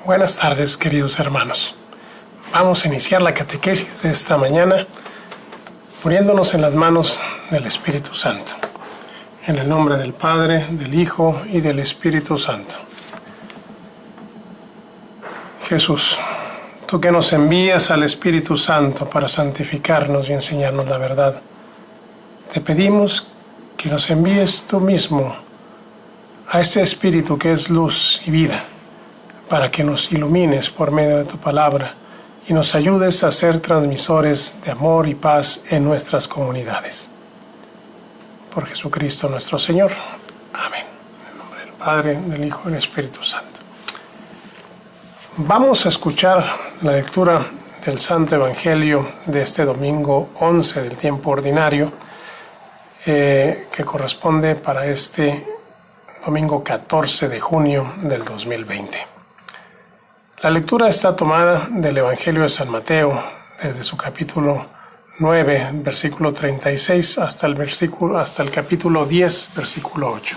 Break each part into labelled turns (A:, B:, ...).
A: Buenas tardes, queridos hermanos. Vamos a iniciar la catequesis de esta mañana poniéndonos en las manos del Espíritu Santo. En el nombre del Padre, del Hijo y del Espíritu Santo. Jesús, tú que nos envías al Espíritu Santo para santificarnos y enseñarnos la verdad, te pedimos que nos envíes tú mismo a este Espíritu que es luz y vida, para que nos ilumines por medio de tu palabra y nos ayudes a ser transmisores de amor y paz en nuestras comunidades. Por Jesucristo nuestro Señor. Amén. En el nombre del Padre, del Hijo y del Espíritu Santo. Vamos a escuchar la lectura del Santo Evangelio de este domingo 11 del tiempo ordinario, que corresponde para este domingo 14 de junio del 2020. La lectura está tomada del Evangelio de San Mateo, desde su capítulo 9, versículo 36, hasta el capítulo 10, versículo 8.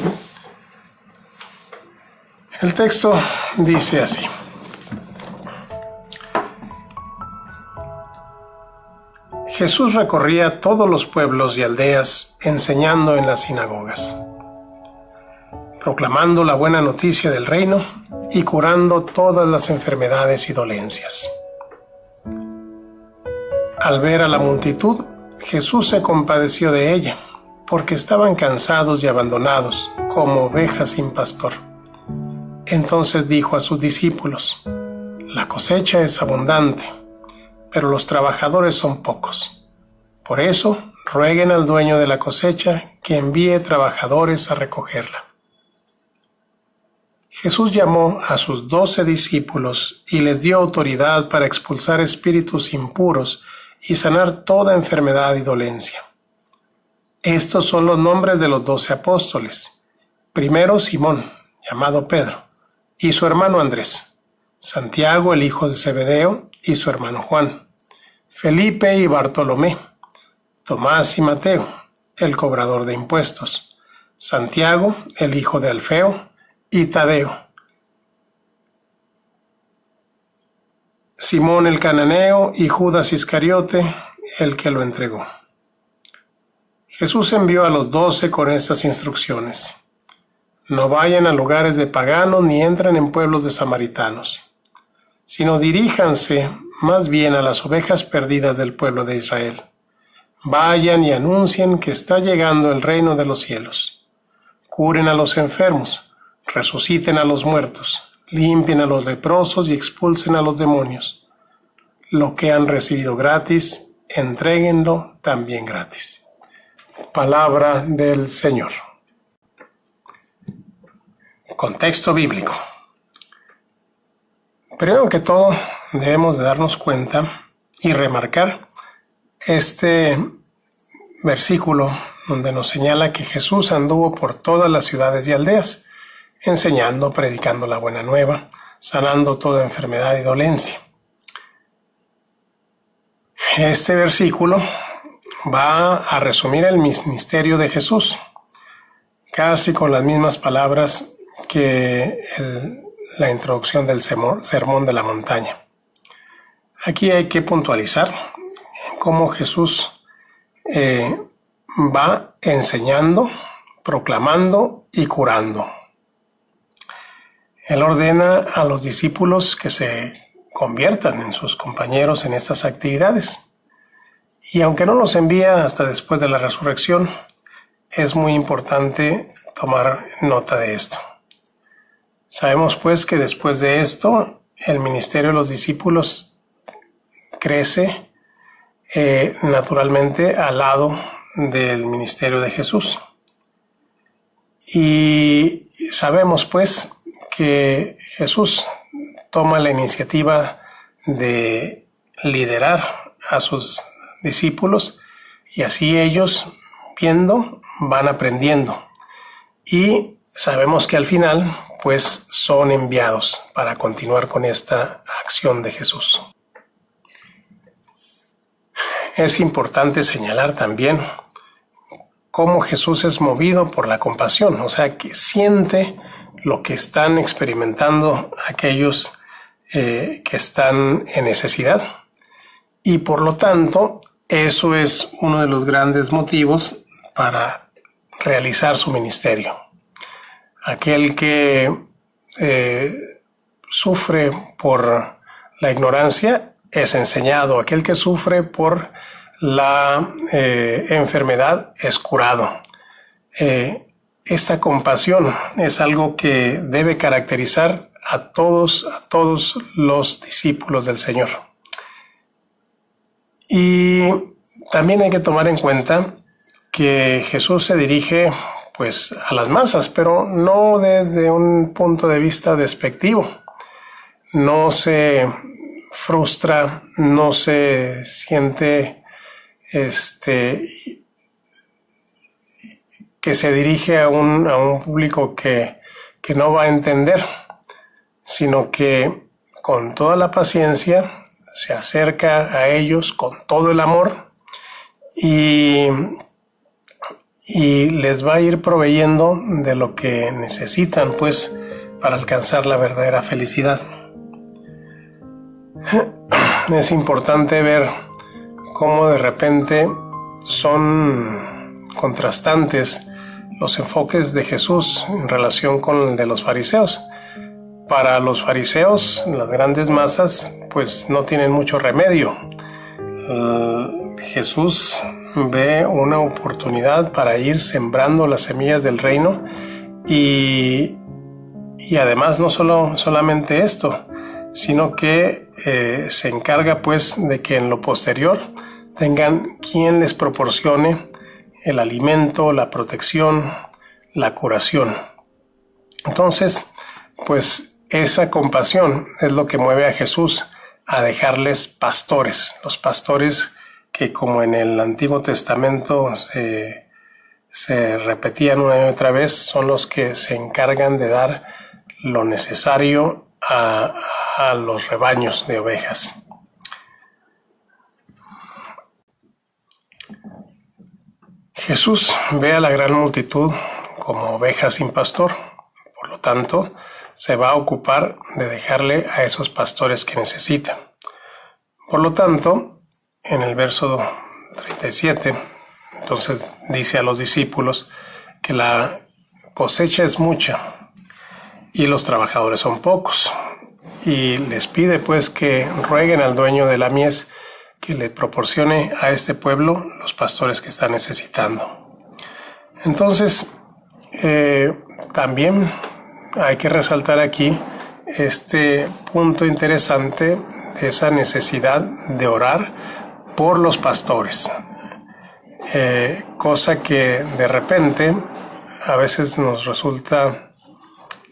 A: El texto dice así: Jesús recorría todos los pueblos y aldeas, enseñando en las sinagogas, proclamando la buena noticia del reino y curando todas las enfermedades y dolencias. Al ver a la multitud, Jesús se compadeció de ella, porque estaban cansados y abandonados, como ovejas sin pastor. Entonces dijo a sus discípulos: La cosecha es abundante, pero los trabajadores son pocos. Por eso, rueguen al dueño de la cosecha que envíe trabajadores a recogerla. Jesús llamó a sus 12 discípulos y les dio autoridad para expulsar espíritus impuros y sanar toda enfermedad y dolencia. Estos son los nombres de los 12 apóstoles. Primero Simón, llamado Pedro, y su hermano Andrés. Santiago, el hijo de Zebedeo, y su hermano Juan. Felipe y Bartolomé. Tomás y Mateo, el cobrador de impuestos. Santiago, el hijo de Alfeo, y Tadeo. Simón el cananeo y Judas Iscariote, el que lo entregó. Jesús envió a los 12 con estas instrucciones: No vayan a lugares de paganos ni entren en pueblos de samaritanos, sino diríjanse más bien a las ovejas perdidas del pueblo de Israel. Vayan y anuncien que está llegando el reino de los cielos. Curen a los enfermos, resuciten a los muertos, limpien a los leprosos y expulsen a los demonios. Lo que han recibido gratis, entréguenlo también gratis. Palabra del Señor. Contexto bíblico. Primero que todo, debemos de darnos cuenta y remarcar este versículo donde nos señala que Jesús anduvo por todas las ciudades y aldeas, enseñando, predicando la buena nueva, sanando toda enfermedad y dolencia. Este versículo va a resumir el ministerio de Jesús, casi con las mismas palabras que la introducción del Sermón de la Montaña. Aquí hay que puntualizar cómo Jesús va enseñando, proclamando y curando. Él ordena a los discípulos que se conviertan en sus compañeros en estas actividades. Y aunque no los envía hasta después de la resurrección, es muy importante tomar nota de esto. Sabemos pues que después de esto, el ministerio de los discípulos crece naturalmente al lado del ministerio de Jesús. Y sabemos pues que Jesús toma la iniciativa de liderar a sus discípulos y así ellos, viendo, van aprendiendo. Y sabemos que al final, pues, son enviados para continuar con esta acción de Jesús. Es importante señalar también cómo Jesús es movido por la compasión, o sea, que siente lo que están experimentando aquellos que están en necesidad. Y por lo tanto, eso es uno de los grandes motivos para realizar su ministerio. Aquel que sufre por la ignorancia es enseñado. Aquel que sufre por la enfermedad es curado. Esta compasión es algo que debe caracterizar a todos los discípulos del Señor. Y también hay que tomar en cuenta que Jesús se dirige pues a las masas, pero no desde un punto de vista despectivo. No se frustra, no se siente que se dirige a un público que no va a entender, sino que con toda la paciencia se acerca a ellos con todo el amor y les va a ir proveyendo de lo que necesitan, pues, para alcanzar la verdadera felicidad. Es importante ver cómo de repente son contrastantes los enfoques de Jesús en relación con el de los fariseos. Para los fariseos, las grandes masas, pues no tienen mucho remedio. Jesús ve una oportunidad para ir sembrando las semillas del reino y además no solamente esto, sino que se encarga pues de que en lo posterior tengan quien les proporcione el alimento, la protección, la curación. Entonces, pues esa compasión es lo que mueve a Jesús a dejarles pastores, los pastores que como en el Antiguo Testamento se repetían una y otra vez, son los que se encargan de dar lo necesario a los rebaños de ovejas. Jesús ve a la gran multitud como ovejas sin pastor, por lo tanto, se va a ocupar de dejarle a esos pastores que necesitan. Por lo tanto, en el verso 37, entonces dice a los discípulos que la cosecha es mucha y los trabajadores son pocos. Y les pide pues que rueguen al dueño de la mies que le proporcione a este pueblo los pastores que están necesitando. Entonces, también hay que resaltar aquí este punto interesante de esa necesidad de orar por los pastores, cosa que de repente a veces nos resulta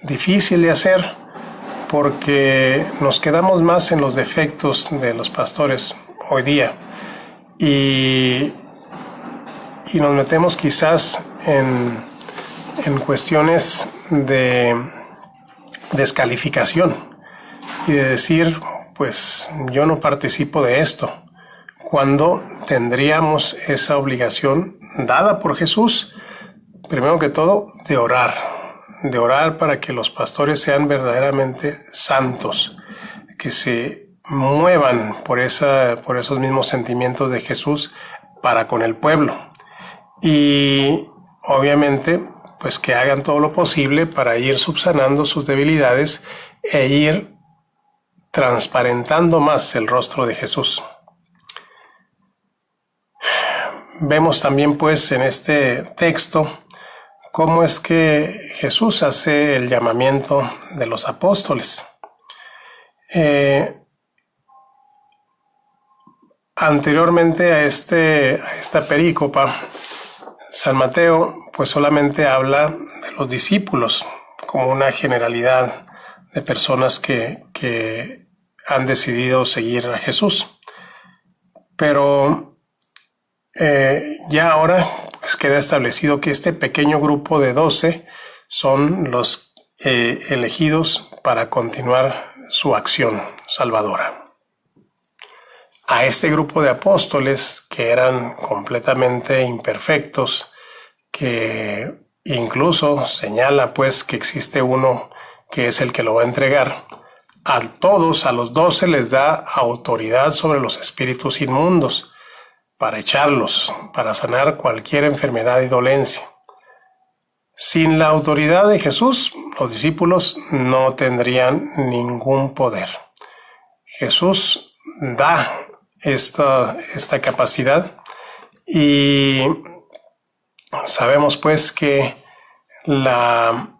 A: difícil de hacer porque nos quedamos más en los defectos de los pastores hoy día y nos metemos quizás en cuestiones de descalificación y de decir, pues yo no participo de esto, cuando tendríamos esa obligación dada por Jesús, primero que todo, de orar para que los pastores sean verdaderamente santos, que se muevan por esos mismos sentimientos de Jesús para con el pueblo. Y obviamente, pues que hagan todo lo posible para ir subsanando sus debilidades e ir transparentando más el rostro de Jesús. Vemos también pues en este texto cómo es que Jesús hace el llamamiento de los apóstoles. Anteriormente a esta perícopa, San Mateo pues solamente habla de los discípulos como una generalidad de personas que han decidido seguir a Jesús. Pero ya ahora pues queda establecido que este pequeño grupo de 12 son los elegidos para continuar su acción salvadora. A este grupo de apóstoles que eran completamente imperfectos, que incluso señala pues que existe uno que es el que lo va a entregar, A todos, a los 12, les da autoridad sobre los espíritus inmundos, para echarlos, para sanar cualquier enfermedad y dolencia. Sin la autoridad de Jesús, los discípulos no tendrían ningún poder. Jesús da esta capacidad y sabemos pues que la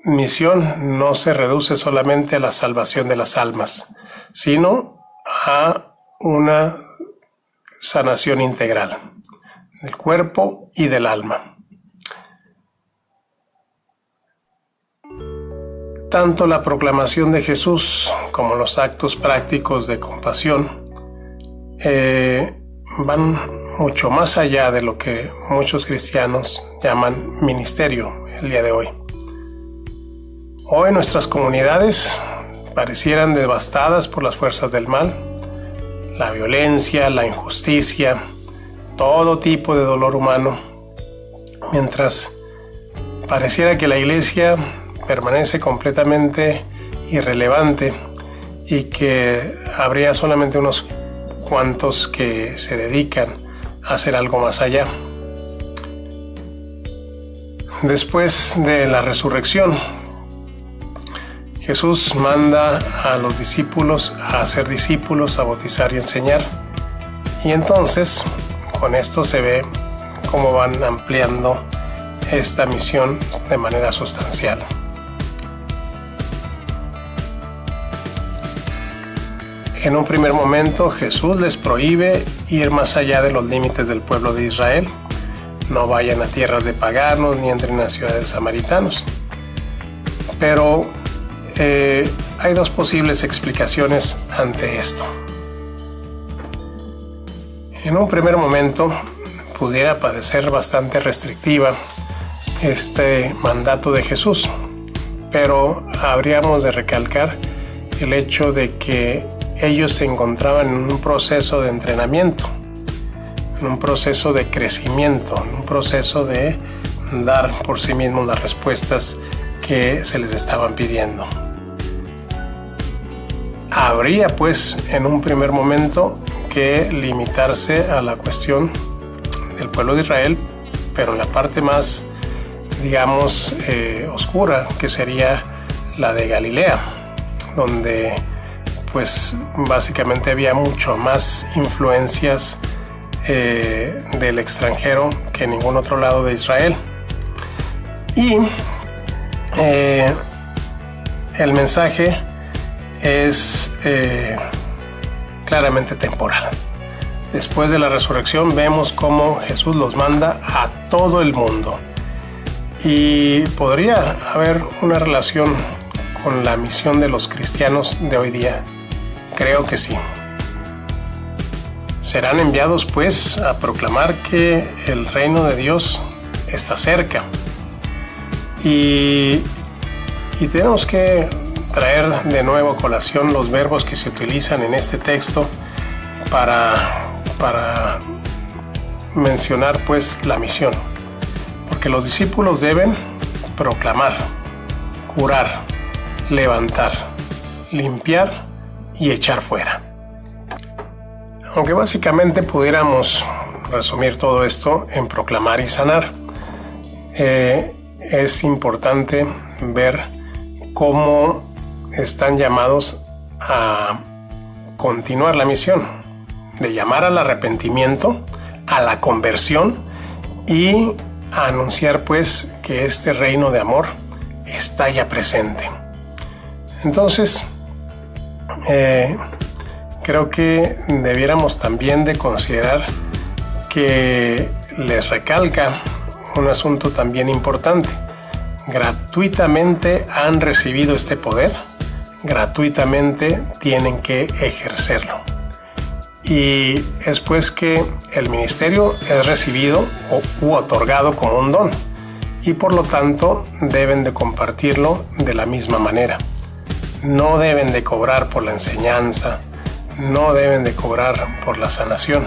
A: misión no se reduce solamente a la salvación de las almas, sino a una sanación integral del cuerpo y del alma. Tanto la proclamación de Jesús como los actos prácticos de compasión van mucho más allá de lo que muchos cristianos llaman ministerio el día de hoy. Hoy nuestras comunidades parecieran devastadas por las fuerzas del mal, la violencia, la injusticia, todo tipo de dolor humano, mientras pareciera que la Iglesia permanece completamente irrelevante y que habría solamente unos cuantos que se dedican a hacer algo más allá. Después de la resurrección, Jesús manda a los discípulos a hacer discípulos, a bautizar y enseñar. Y entonces, con esto se ve cómo van ampliando esta misión de manera sustancial. En un primer momento, Jesús les prohíbe ir más allá de los límites del pueblo de Israel. No vayan a tierras de paganos ni entren a ciudades de samaritanos. Pero hay dos posibles explicaciones ante esto. En un primer momento, pudiera parecer bastante restrictiva este mandato de Jesús, pero habríamos de recalcar el hecho de que ellos se encontraban en un proceso de entrenamiento, en un proceso de crecimiento, en un proceso de dar por sí mismos las respuestas que se les estaban pidiendo. Habría pues en un primer momento que limitarse a la cuestión del pueblo de Israel, pero en la parte más, digamos, oscura, que sería la de Galilea, donde pues básicamente había mucho más influencias del extranjero que en ningún otro lado de Israel. Y el mensaje es claramente temporal. Después de la resurrección vemos cómo Jesús los manda a todo el mundo. Y podría haber una relación con la misión de los cristianos de hoy día. Creo que sí. Serán enviados pues a proclamar que el reino de Dios está cerca. Y tenemos que traer de nuevo a colación los verbos que se utilizan en este texto para mencionar pues la misión. Porque los discípulos deben proclamar, curar, levantar, limpiar y echar fuera. Aunque básicamente pudiéramos resumir todo esto en proclamar y sanar, es importante ver cómo están llamados a continuar la misión de llamar al arrepentimiento, a la conversión y a anunciar pues que este reino de amor está ya presente. Entonces, creo que debiéramos también de considerar que les recalca un asunto también importante. Gratuitamente han recibido este poder, gratuitamente tienen que ejercerlo. Y es pues que el ministerio es recibido u otorgado como un don y por lo tanto deben de compartirlo de la misma manera. No deben de cobrar por la enseñanza, no deben de cobrar por la sanación.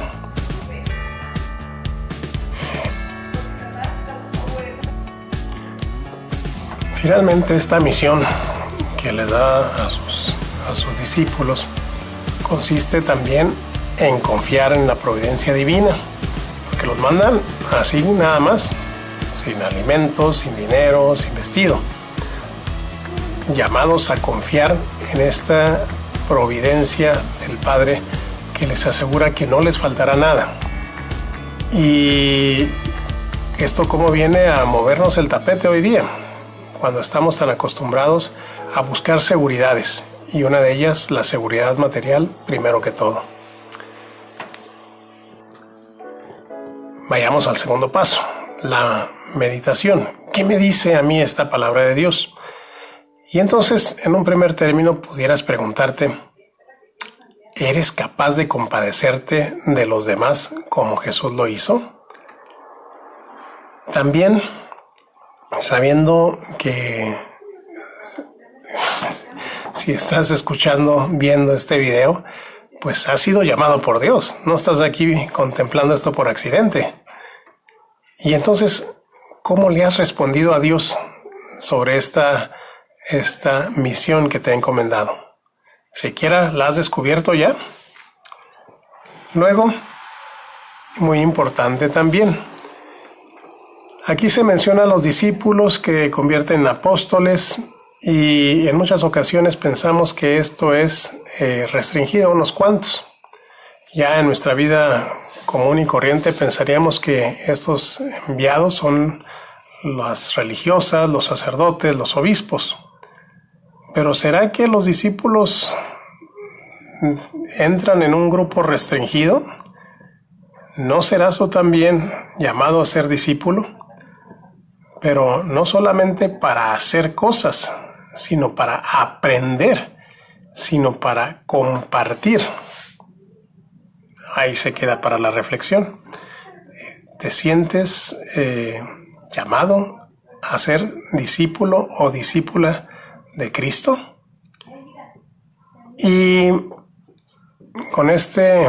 A: Finalmente, esta misión que les da a sus discípulos consiste también en confiar en la providencia divina, porque los mandan así nada más, sin alimentos, sin dinero, sin vestido, llamados a confiar en esta providencia del Padre que les asegura que no les faltará nada. Y esto cómo viene a movernos el tapete hoy día, cuando estamos tan acostumbrados a buscar seguridades, y una de ellas la seguridad material primero que todo. Vayamos al segundo paso, la meditación. ¿Qué me dice a mí esta palabra de Dios? Y entonces, en un primer término, pudieras preguntarte, ¿eres capaz de compadecerte de los demás como Jesús lo hizo? También, sabiendo que si estás escuchando, viendo este video, pues has sido llamado por Dios. No estás aquí contemplando esto por accidente. Y entonces, ¿cómo le has respondido a Dios sobre esta misión que te ha encomendado? ¿Siquiera la has descubierto ya? Luego, muy importante también, aquí se menciona a los discípulos que convierten en apóstoles, y en muchas ocasiones pensamos que esto es restringido a unos cuantos. Ya en nuestra vida común y corriente pensaríamos que estos enviados son las religiosas, los sacerdotes, los obispos. Pero ¿será que los discípulos entran en un grupo restringido? ¿No serás tú también llamado a ser discípulo? Pero no solamente para hacer cosas, sino para aprender, sino para compartir. Ahí se queda para la reflexión. ¿Te sientes llamado a ser discípulo o discípula de Cristo? Y con este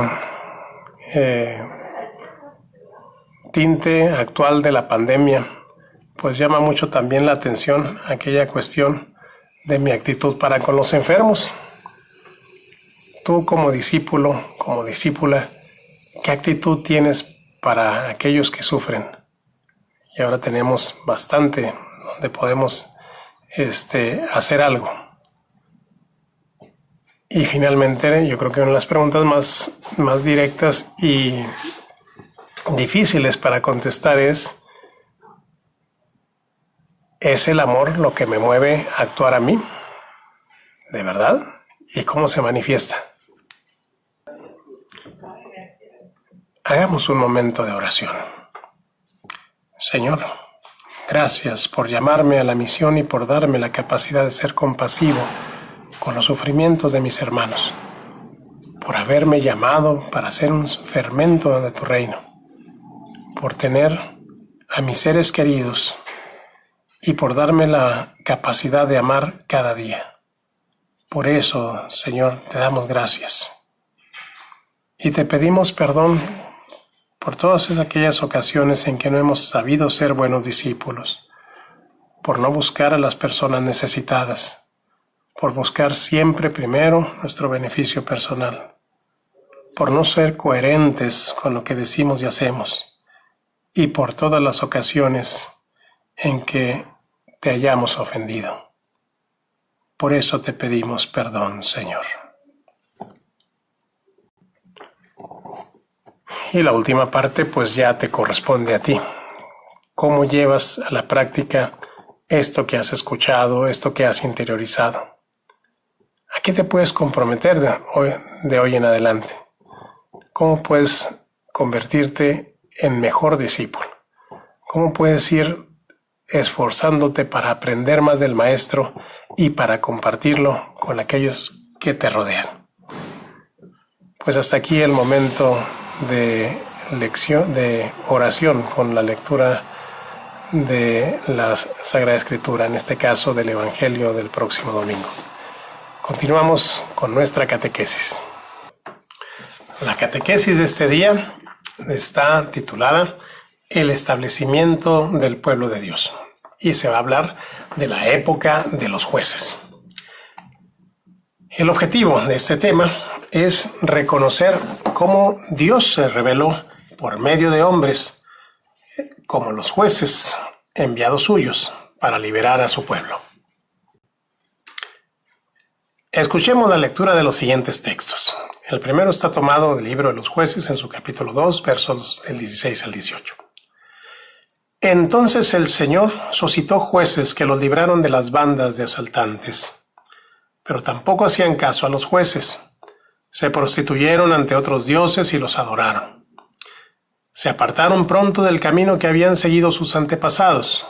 A: tinte actual de la pandemia, pues llama mucho también la atención aquella cuestión de mi actitud para con los enfermos. Tú como discípulo, como discípula, ¿qué actitud tienes para aquellos que sufren? Y ahora tenemos bastante donde podemos hacer algo. Y finalmente, yo creo que una de las preguntas más directas y difíciles para contestar ¿es el amor lo que me mueve a actuar a mí? ¿De verdad? ¿Y cómo se manifiesta? Hagamos un momento de oración. Señor, gracias por llamarme a la misión y por darme la capacidad de ser compasivo con los sufrimientos de mis hermanos, por haberme llamado para ser un fermento de tu reino, por tener a mis seres queridos y por darme la capacidad de amar cada día. Por eso, Señor, te damos gracias. Y te pedimos perdón por todas aquellas ocasiones en que no hemos sabido ser buenos discípulos, por no buscar a las personas necesitadas, por buscar siempre primero nuestro beneficio personal, por no ser coherentes con lo que decimos y hacemos, y por todas las ocasiones en que te hayamos ofendido. Por eso te pedimos perdón, Señor. Y la última parte, pues ya te corresponde a ti. ¿Cómo llevas a la práctica esto que has escuchado, esto que has interiorizado? ¿A qué te puedes comprometer de hoy en adelante? ¿Cómo puedes convertirte en mejor discípulo? ¿Cómo puedes ir esforzándote para aprender más del Maestro y para compartirlo con aquellos que te rodean? Pues hasta aquí el momento de oración con la lectura de la Sagrada Escritura, en este caso del Evangelio del próximo domingo. Continuamos con nuestra catequesis. La catequesis de este día está titulada El establecimiento del pueblo de Dios, y se va a hablar de la época de los jueces. El objetivo de este tema es reconocer cómo Dios se reveló por medio de hombres, como los jueces enviados suyos, para liberar a su pueblo. Escuchemos la lectura de los siguientes textos. El primero está tomado del libro de los jueces en su capítulo 2, versos del 16 al 18. Entonces el Señor suscitó jueces que los libraron de las bandas de asaltantes, pero tampoco hacían caso a los jueces. Se prostituyeron ante otros dioses y los adoraron. Se apartaron pronto del camino que habían seguido sus antepasados.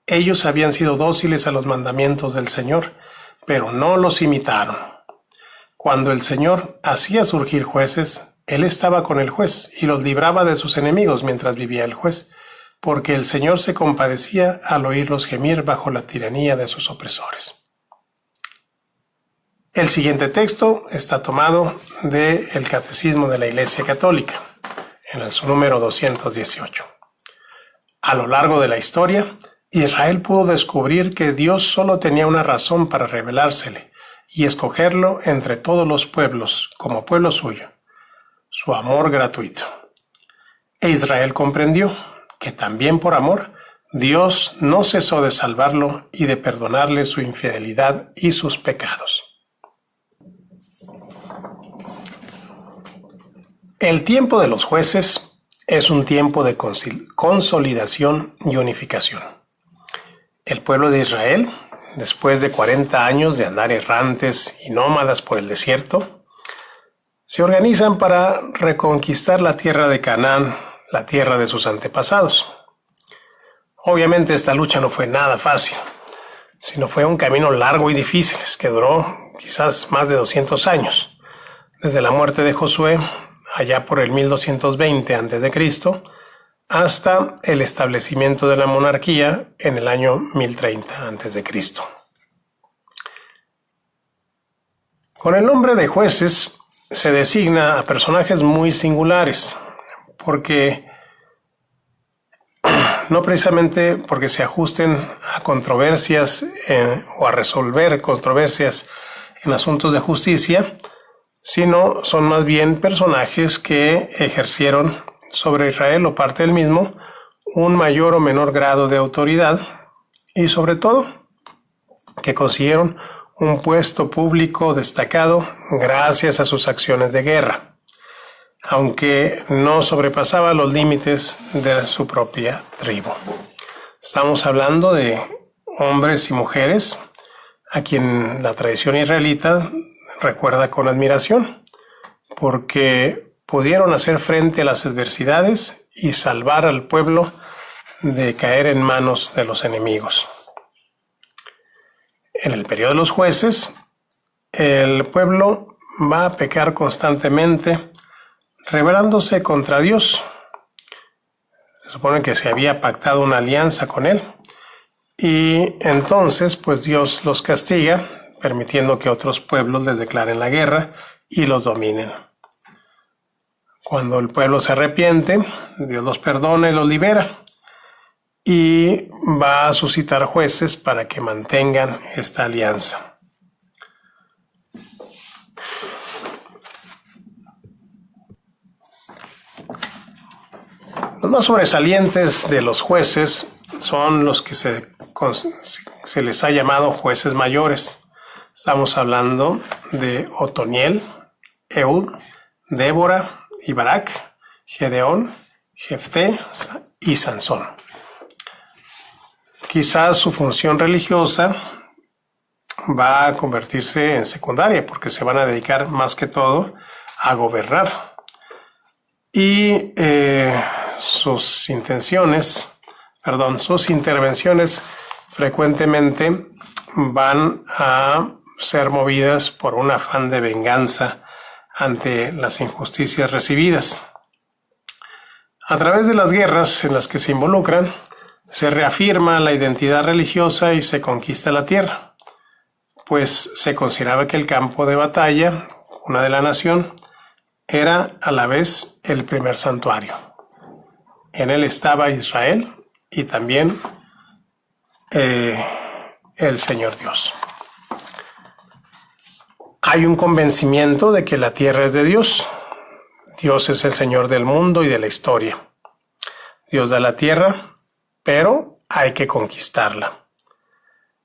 A: Ellos habían sido dóciles a los mandamientos del Señor, pero no los imitaron. Cuando el Señor hacía surgir jueces, Él estaba con el juez y los libraba de sus enemigos mientras vivía el juez, porque el Señor se compadecía al oírlos gemir bajo la tiranía de sus opresores. El siguiente texto está tomado del Catecismo de la Iglesia Católica, en su número 218. A lo largo de la historia, Israel pudo descubrir que Dios solo tenía una razón para revelársele y escogerlo entre todos los pueblos como pueblo suyo: su amor gratuito. E Israel comprendió que también por amor Dios no cesó de salvarlo y de perdonarle su infidelidad y sus pecados. El tiempo de los jueces es un tiempo de consolidación y unificación. El pueblo de Israel, después de 40 años de andar errantes y nómadas por el desierto, se organizan para reconquistar la tierra de Canaán, la tierra de sus antepasados. Obviamente esta lucha no fue nada fácil, sino fue un camino largo y difícil que duró quizás más de 200 años, desde la muerte de Josué, allá por el 1220 a.C., hasta el establecimiento de la monarquía en el año 1030 a.C. Con el nombre de jueces se designa a personajes muy singulares, porque no precisamente porque se ajusten a controversias o a resolver controversias en asuntos de justicia, sino son más bien personajes que ejercieron sobre Israel o parte del mismo un mayor o menor grado de autoridad y sobre todo que consiguieron un puesto público destacado gracias a sus acciones de guerra, aunque no sobrepasaba los límites de su propia tribu. Estamos hablando de hombres y mujeres a quien la tradición israelita recuerda con admiración, porque pudieron hacer frente a las adversidades y salvar al pueblo de caer en manos de los enemigos. En el periodo de los jueces, el pueblo va a pecar constantemente, rebelándose contra Dios. Se supone que se había pactado una alianza con Él, y entonces pues Dios los castiga, permitiendo que otros pueblos les declaren la guerra y los dominen. Cuando el pueblo se arrepiente, Dios los perdona y los libera, y va a suscitar jueces para que mantengan esta alianza. Los más sobresalientes de los jueces son los que se les ha llamado jueces mayores. Estamos hablando de Otoniel, Ehud, Débora y Barak, Gedeón, Jefté y Sansón. Quizás su función religiosa va a convertirse en secundaria porque se van a dedicar más que todo a gobernar. Y sus intervenciones frecuentemente van a ser movidas por un afán de venganza ante las injusticias recibidas. A través de las guerras en las que se involucran, se reafirma la identidad religiosa y se conquista la tierra, pues se consideraba que el campo de batalla, cuna de la nación, era a la vez el primer santuario. En él estaba Israel y también el Señor Dios. Hay un convencimiento de que la tierra es de Dios. Dios es el Señor del mundo y de la historia. Dios da la tierra, pero hay que conquistarla.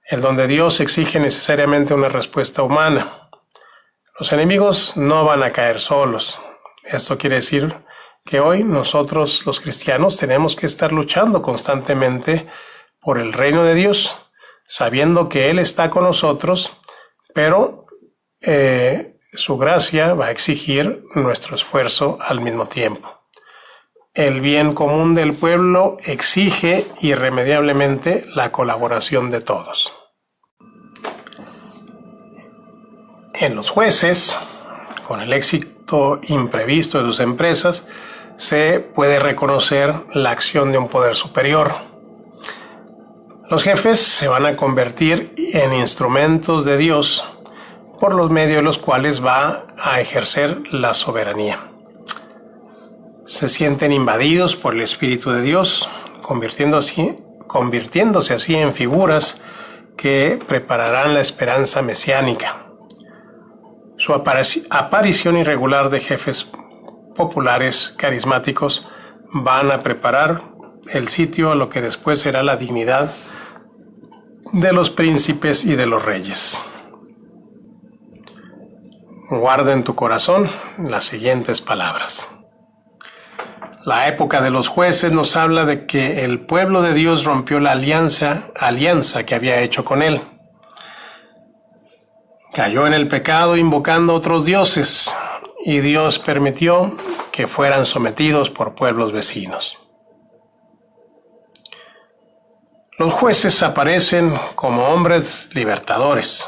A: El don de Dios exige necesariamente una respuesta humana. Los enemigos no van a caer solos. Esto quiere decir que hoy nosotros, los cristianos, tenemos que estar luchando constantemente por el reino de Dios, sabiendo que Él está con nosotros, pero su gracia va a exigir nuestro esfuerzo al mismo tiempo. El bien común del pueblo exige irremediablemente la colaboración de todos. En los jueces, con el éxito imprevisto de sus empresas, se puede reconocer la acción de un poder superior. Los jefes se van a convertir en instrumentos de Dios por los medios de los cuales va a ejercer la soberanía. Se sienten invadidos por el Espíritu de Dios, convirtiéndose así en figuras que prepararán la esperanza mesiánica. Su aparición irregular de jefes populares carismáticos van a preparar el sitio a lo que después será la dignidad de los príncipes y de los reyes. Guarda en tu corazón las siguientes palabras. La época de los jueces nos habla de que el pueblo de Dios rompió la alianza que había hecho con él. Cayó en el pecado invocando a otros dioses y Dios permitió que fueran sometidos por pueblos vecinos. Los jueces aparecen como hombres libertadores,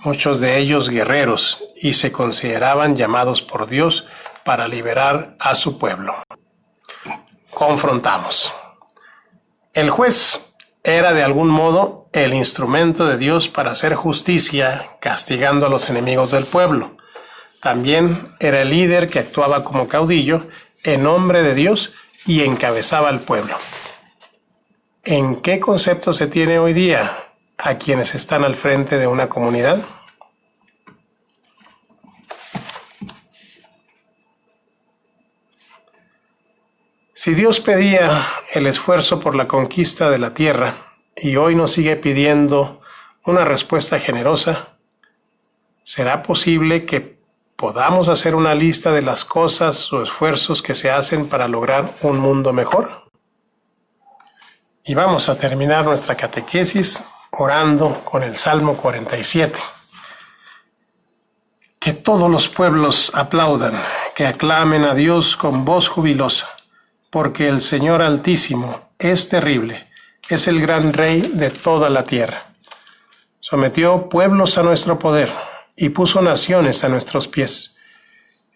A: muchos de ellos guerreros, y se consideraban llamados por Dios para liberar a su pueblo. Confrontamos. El juez era de algún modo el instrumento de Dios para hacer justicia, castigando a los enemigos del pueblo. También era el líder que actuaba como caudillo en nombre de Dios y encabezaba al pueblo. ¿En qué concepto se tiene hoy día a quienes están al frente de una comunidad? Si Dios pedía el esfuerzo por la conquista de la tierra y hoy nos sigue pidiendo una respuesta generosa, ¿será posible que podamos hacer una lista de las cosas o esfuerzos que se hacen para lograr un mundo mejor? Y vamos a terminar nuestra catequesis orando con el Salmo 47. Que todos los pueblos aplaudan, que aclamen a Dios con voz jubilosa, porque el Señor Altísimo es terrible, es el gran Rey de toda la tierra. Sometió pueblos a nuestro poder y puso naciones a nuestros pies.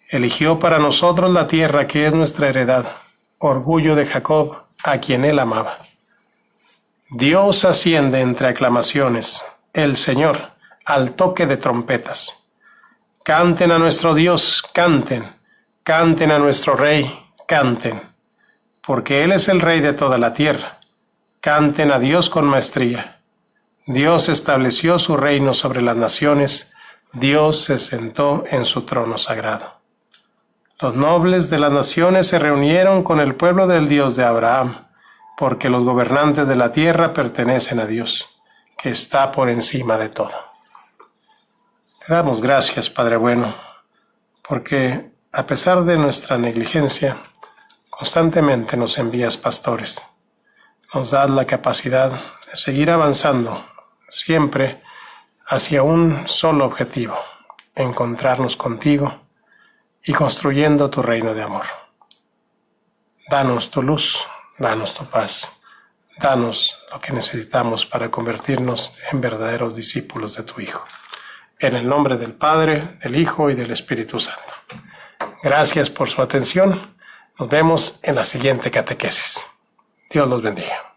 A: Eligió para nosotros la tierra que es nuestra heredad, orgullo de Jacob, a quien él amaba. Dios asciende entre aclamaciones, el Señor, al toque de trompetas. Canten a nuestro Dios, canten, canten a nuestro Rey, canten, porque Él es el Rey de toda la tierra. Canten a Dios con maestría. Dios estableció su reino sobre las naciones, Dios se sentó en su trono sagrado. Los nobles de las naciones se reunieron con el pueblo del Dios de Abraham, porque los gobernantes de la tierra pertenecen a Dios, que está por encima de todo. Te damos gracias, Padre bueno, porque a pesar de nuestra negligencia, constantemente nos envías pastores. Nos das la capacidad de seguir avanzando, siempre hacia un solo objetivo, encontrarnos contigo y construyendo tu reino de amor. Danos tu luz, danos tu paz, danos lo que necesitamos para convertirnos en verdaderos discípulos de tu Hijo. En el nombre del Padre, del Hijo y del Espíritu Santo. Gracias por su atención. Nos vemos en la siguiente catequesis. Dios los bendiga.